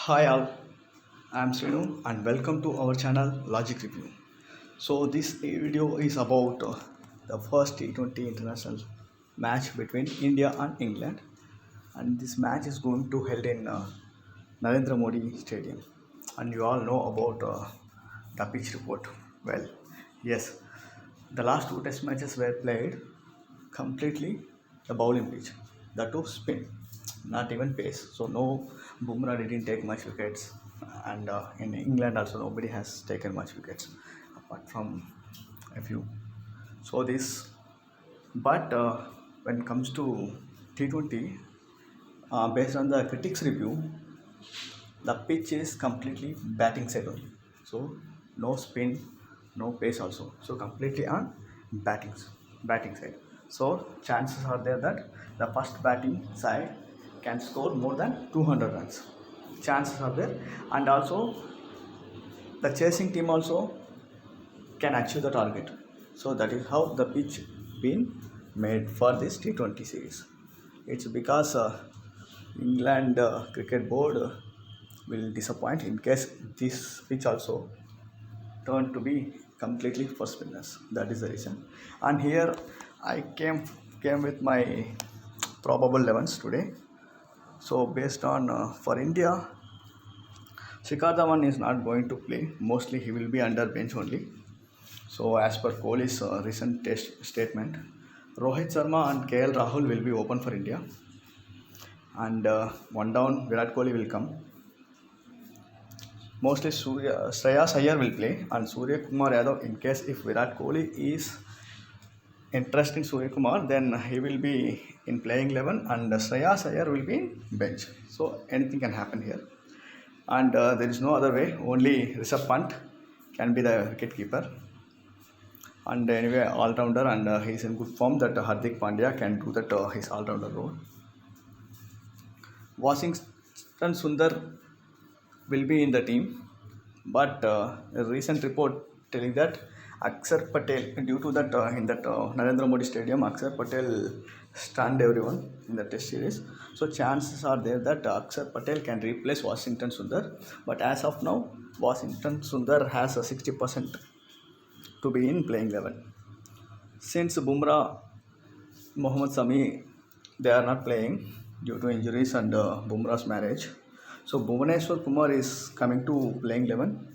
Hi all, I am Srinu and welcome to our channel Logic Review. So this video is about the first T20 international match between India and England, and this match is going to held in Narendra Modi Stadium, and you all know about the pitch report. Well, yes, the last two test matches were played completely the bowling pitch, the two spin, not even pace. So no, Bumrah didn't take much wickets, and in England also nobody has taken much wickets apart from a few. So this, but when it comes to T20, based on the critics review, the pitch is completely batting side only. So no spin, no pace also. So completely on batting batting side. So chances are there that the first batting side can score more than 200 runs. Chances are there, and also the chasing team also can achieve the target. So that is how the pitch been made for this T20 series. It's because England cricket board will disappoint in case this pitch also turned to be completely for spinners. That is the reason. And here I came with my probable 11s today. So based on for India, Shikhar Dhawan is not going to play. Mostly he will be under bench only. So as per Kohli's recent test statement, Rohit Sharma and KL Rahul will be open for India, and one down Virat Kohli will come. Mostly Shreyas Iyer will play, and Surya Kumar Yadav. In case if Virat Kohli is interested in Surya Kumar, then he will be in playing 11, and Shreyas Iyer will be in bench. So anything can happen here, and there is no other way. Only Rishabh Pant can be the wicket keeper. And anyway, all-rounder, and he is in good form that Hardik Pandya can do that his all-rounder role. Washington Sundar will be in the team, but a recent report telling that Akshar Patel, due to that in that Narendra Modi Stadium, Akshar Patel stunned everyone in the Test series. So chances are there that Akshar Patel can replace Washington Sundar, but as of now, Washington Sundar has a 60% to be in playing 11. Since Bumrah, Mohammad Sami, they are not playing due to injuries and Bumrah's marriage. So Bhuvaneshwar Kumar is coming to playing 11,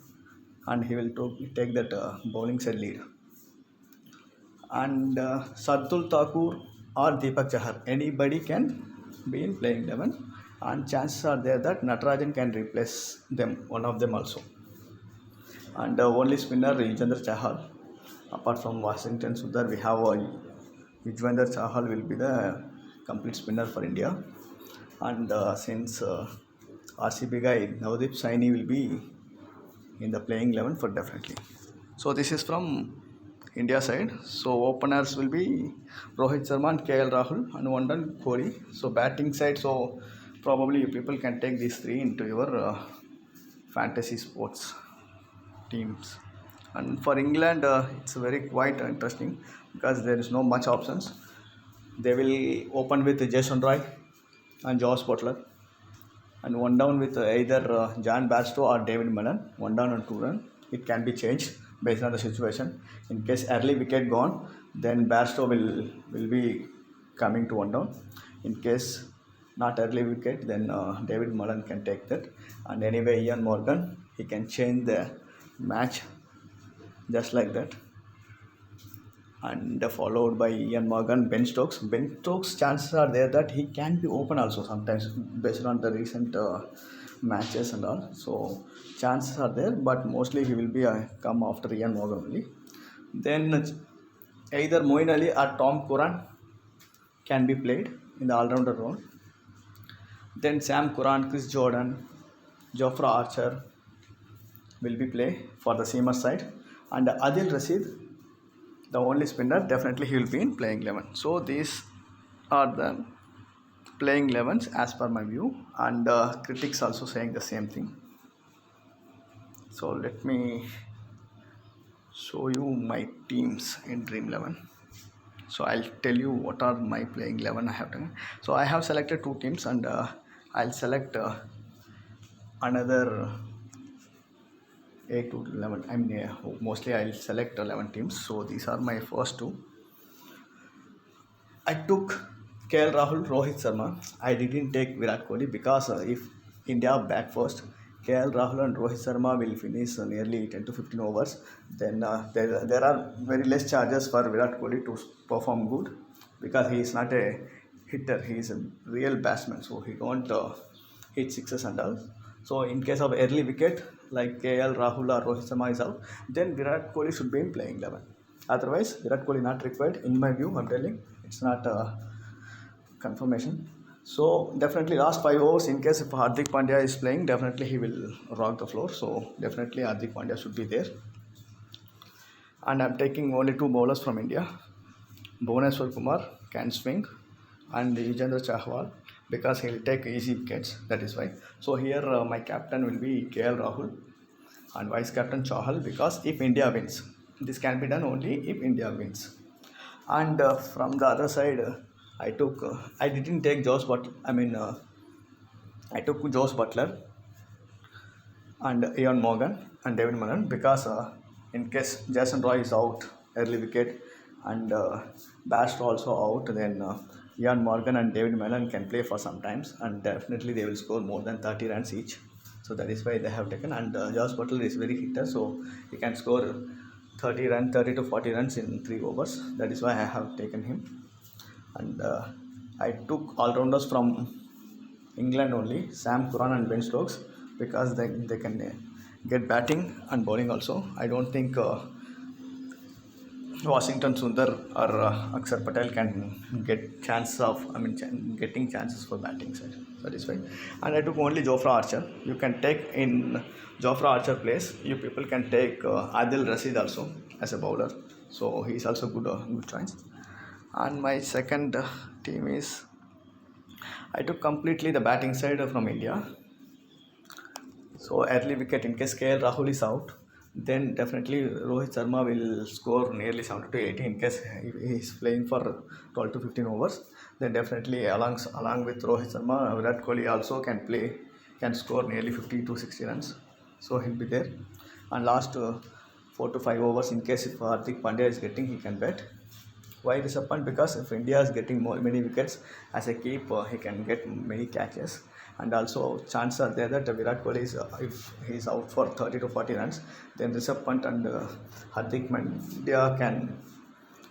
and he will take that bowling side lead. And Shardul Thakur or Deepak Chahar, anybody can be in playing 11, and chances are there that Natarajan can replace them, one of them also. And only spinner Yuzvendra Chahal. Apart from Washington Sundar, we have Yuzvendra Chahal will be the complete spinner for India. And since RCB guy Navdeep Saini will be in the playing 11 for definitely. So this is from India side. So openers will be Rohit Sharma and KL Rahul, and one done Kohli. So batting side, so probably you people can take these three into your fantasy sports teams. And for England, it's very quite interesting because there is no much options. They will open with Jason Roy and Josh Butler, and one down with either John Bairstow or David Mullen. One down and two run. It can be changed based on the situation. In case early wicket gone, then Bairstow will be coming to one down. In case not early wicket, then David Mullen can take that. And anyway, Ian Morgan, he can change the match just like that. And followed by Ian Morgan, Ben Stokes. Ben Stokes, chances are there that he can be open also sometimes based on the recent matches and all. So chances are there, but mostly he will be come after Ian Morgan only. Then either Moeen Ali or Tom Curran can be played in the all-rounder role. Then Sam Curran, Chris Jordan, Jofra Archer will be play for the seamer side, and Adil Rashid, the only spinner, definitely he will be in playing 11. So these are the playing 11s as per my view, and critics also saying the same thing. So let me show you my teams in Dream 11. So I'll tell you what are my playing 11 I have done. So I have selected two teams, and I'll select another 8 to 11. I mean, mostly I'll select 11 teams. So these are my first two. I took KL Rahul, Rohit Sharma. I didn't take Virat Kohli because if India bat first, KL Rahul and Rohit Sharma will finish nearly 10 to 15 overs. Then there are very less chances for Virat Kohli to perform good because he is not a hitter. He is a real batsman, so he don't hit sixes and all. So in case of early wicket like KL Rahul or Rohit Sharma is out, then Virat Kohli should be in playing 11. Otherwise, Virat Kohli not required in my view. I'm telling it's not a confirmation. So definitely last 5 overs, in case if Hardik Pandya is playing, definitely he will rock the floor. So definitely Hardik Pandya should be there. And I'm taking only two bowlers from India. Bhuvaneshwar Kumar can swing, and Yuzvendra Chahal because he will take easy wickets. That is why. So here my captain will be KL Rahul and vice captain Chahal because if India wins, this can be done only if India wins. And from the other side, I didn't take Josh Butler. I took Josh Butler and Ian Morgan and David Malan because in case Jason Roy is out, early wicket, and Bairstow also out, then Ian Morgan and David Malan can play for some times, and definitely they will score more than 30 runs each. So that is why they have taken. And Josh Butler is very hitter, so he can score 30 to 40 runs in 3 overs. That is why I have taken him. And I took all-rounders from England only, Sam Curran and Ben Stokes, because they can get batting and bowling also. I don't think Washington Sundar or Akshar Patel can get getting chances for batting side. That is fine. And I took only Jofra Archer. You can take in Jofra Archer place. You people can take Adil Rashid also as a bowler. So he is also good choice. And my second team is I took completely the batting side from India. So early wicket in case KL Rahul is out, then definitely Rohit Sharma will score nearly 70 to 80 in case he is playing for 12 to 15 overs. Then definitely along with Rohit Sharma, Virat Kohli also can score nearly 50 to 60 runs. So he'll be there. And last 4 to 5 overs in case if Hardik Pandya is getting, he can bat. Why disappoint? Because if India is getting many wickets as a keeper, he can get many catches, and also chances are there that Virat Kohli is if he is out for 30 to 40 runs, then Rishabh Pant and Hardik Pandya can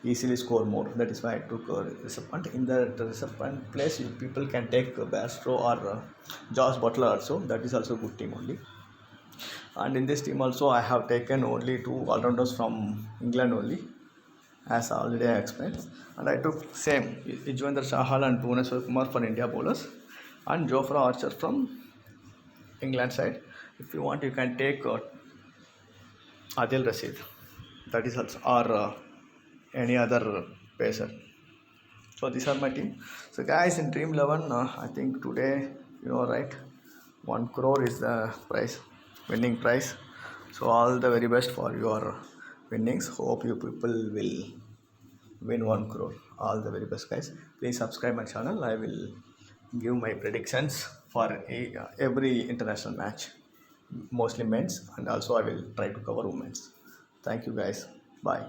easily score more. That is why I took Rishabh Pant. In the Rishabh Pant place, people can take Bairstow or Josh Butler also. That is also a good team only. And in this team also, I have taken only two all-rounders from England only, as already I explained. And I took same Yuzvendra Chahal and Bhuvaneshwar Kumar for India bowlers, and Jofra Archer from England side. If you want, you can take Adil Rashid. That is also, or any other pacer. So these are my team. So guys, in Dream 11, I think today, you know, right, 1 crore is the winning prize. So all the very best for your winnings. Hope you people will win 1 crore. All the very best, guys. Please subscribe my channel. I will give my predictions for every international match, mostly men's, and also I will try to cover women's. Thank you, guys. Bye.